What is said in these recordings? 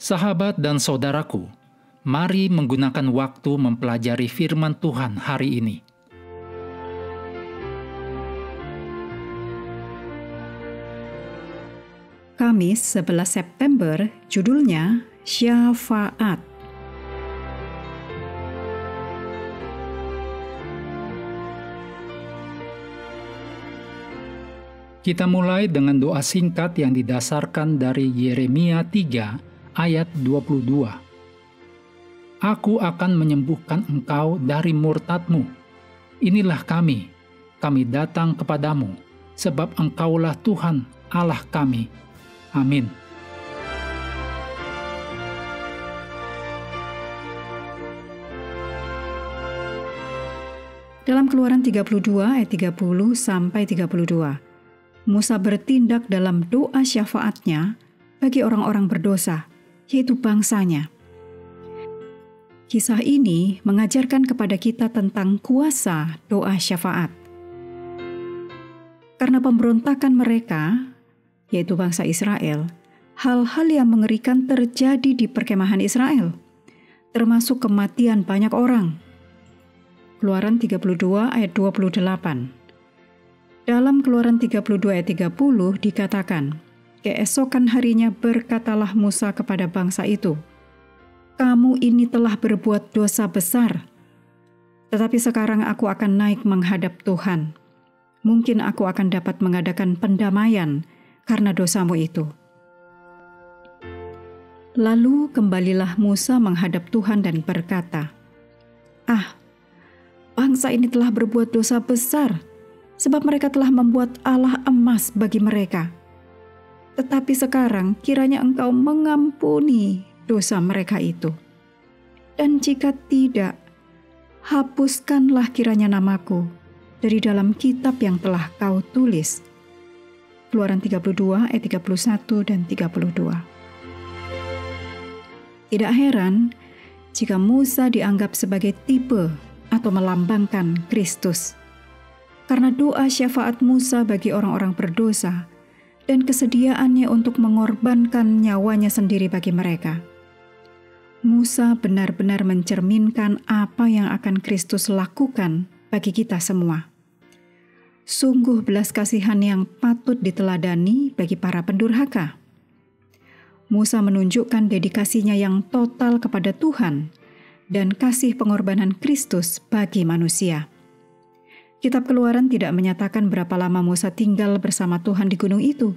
Sahabat dan saudaraku, mari menggunakan waktu mempelajari firman Tuhan hari ini. Kamis 11 September, judulnya Syafaat. Kita mulai dengan doa singkat yang didasarkan dari Yeremia 3 ayat 22. Aku akan menyembuhkan engkau dari murtadmu. Inilah kami datang kepadamu, sebab engkaulah Tuhan Allah kami. Amin. Dalam Keluaran 32 ayat 30 sampai 32, Musa bertindak dalam doa syafaatnya bagi orang-orang berdosa, yaitu bangsanya. Kisah ini mengajarkan kepada kita tentang kuasa doa syafaat. Karena pemberontakan mereka, yaitu bangsa Israel, hal-hal yang mengerikan terjadi di perkemahan Israel, termasuk kematian banyak orang. Keluaran 32 ayat 28. Dalam Keluaran 32 ayat 30 dikatakan, keesokan harinya berkatalah Musa kepada bangsa itu, kamu ini telah berbuat dosa besar, tetapi sekarang aku akan naik menghadap Tuhan. Mungkin aku akan dapat mengadakan pendamaian karena dosamu itu. Lalu kembalilah Musa menghadap Tuhan dan berkata, bangsa ini telah berbuat dosa besar, sebab mereka telah membuat Allah emas bagi mereka. Tetapi sekarang kiranya engkau mengampuni dosa mereka itu. Dan jika tidak, hapuskanlah kiranya namaku dari dalam kitab yang telah kau tulis. Keluaran 32 ayat 31 dan 32. Tidak heran jika Musa dianggap sebagai tipe atau melambangkan Kristus. Karena doa syafaat Musa bagi orang-orang berdosa dan kesediaannya untuk mengorbankan nyawanya sendiri bagi mereka. Musa benar-benar mencerminkan apa yang akan Kristus lakukan bagi kita semua. Sungguh belas kasihan yang patut diteladani bagi para pendurhaka. Musa menunjukkan dedikasinya yang total kepada Tuhan dan kasih pengorbanan Kristus bagi manusia. Kitab Keluaran tidak menyatakan berapa lama Musa tinggal bersama Tuhan di gunung itu,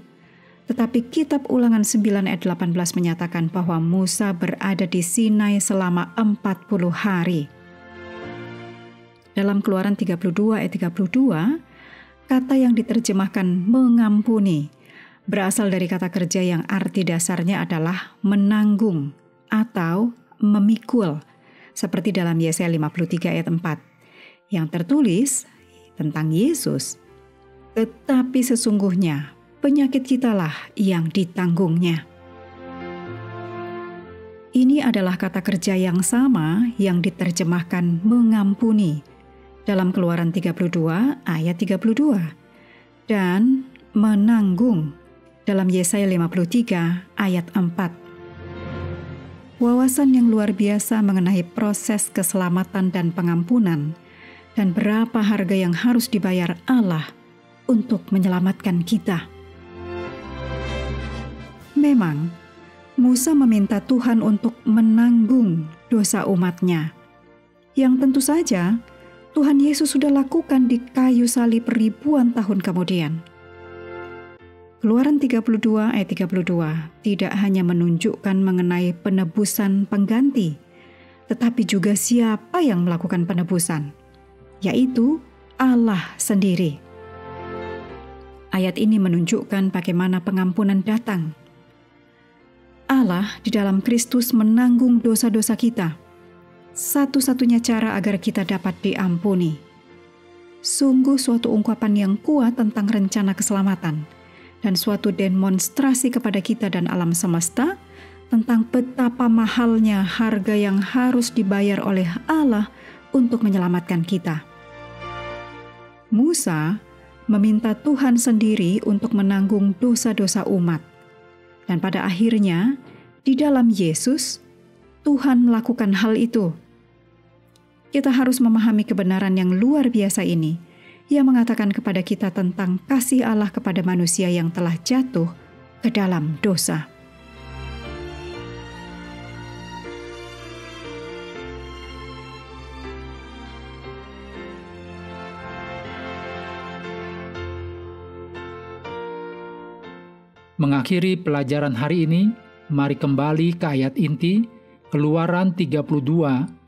tetapi Kitab Ulangan 9 ayat 18 menyatakan bahwa Musa berada di Sinai selama 40 hari. Dalam Keluaran 32 ayat 32, kata yang diterjemahkan mengampuni berasal dari kata kerja yang arti dasarnya adalah menanggung atau memikul, seperti dalam Yesaya 53 ayat 4, yang tertulis tentang Yesus. Tetapi sesungguhnya penyakit kitalah yang ditanggungnya. Ini adalah kata kerja yang sama yang diterjemahkan mengampuni dalam Keluaran 32 ayat 32 dan menanggung dalam Yesaya 53 ayat 4. Wawasan yang luar biasa mengenai proses keselamatan dan pengampunan dan berapa harga yang harus dibayar Allah untuk menyelamatkan kita. Memang, Musa meminta Tuhan untuk menanggung dosa umatnya, yang tentu saja Tuhan Yesus sudah lakukan di kayu salib ribuan tahun kemudian. Keluaran 32 ayat 32 tidak hanya menunjukkan mengenai penebusan pengganti, tetapi juga siapa yang melakukan penebusan, yaitu Allah sendiri. Ayat ini menunjukkan bagaimana pengampunan datang. Allah di dalam Kristus menanggung dosa-dosa kita. Satu-satunya cara agar kita dapat diampuni. Sungguh suatu ungkapan yang kuat tentang rencana keselamatan dan suatu demonstrasi kepada kita dan alam semesta tentang betapa mahalnya harga yang harus dibayar oleh Allah untuk menyelamatkan kita. Musa meminta Tuhan sendiri untuk menanggung dosa-dosa umat. Dan pada akhirnya, di dalam Yesus, Tuhan melakukan hal itu. Kita harus memahami kebenaran yang luar biasa ini, yang mengatakan kepada kita tentang kasih Allah kepada manusia yang telah jatuh ke dalam dosa. Mengakhiri pelajaran hari ini, mari kembali ke ayat inti, Keluaran 32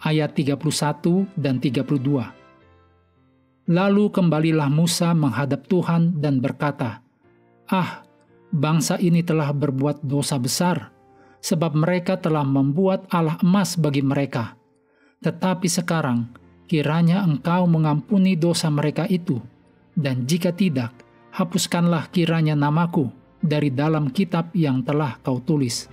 ayat 31 dan 32. Lalu kembalilah Musa menghadap Tuhan dan berkata, "Ah, bangsa ini telah berbuat dosa besar, sebab mereka telah membuat Allah emas bagi mereka. Tetapi sekarang, kiranya Engkau mengampuni dosa mereka itu, dan jika tidak, hapuskanlah kiranya namaku dari dalam kitab yang telah Kau tulis."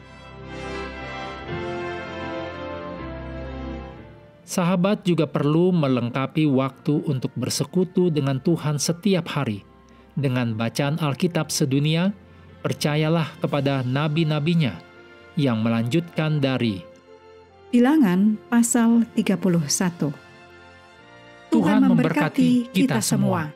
Sahabat juga perlu melengkapi waktu untuk bersekutu dengan Tuhan setiap hari. Dengan bacaan Alkitab sedunia, percayalah kepada nabi-nabinya yang melanjutkan dari Bilangan pasal 31. Tuhan memberkati kita semua.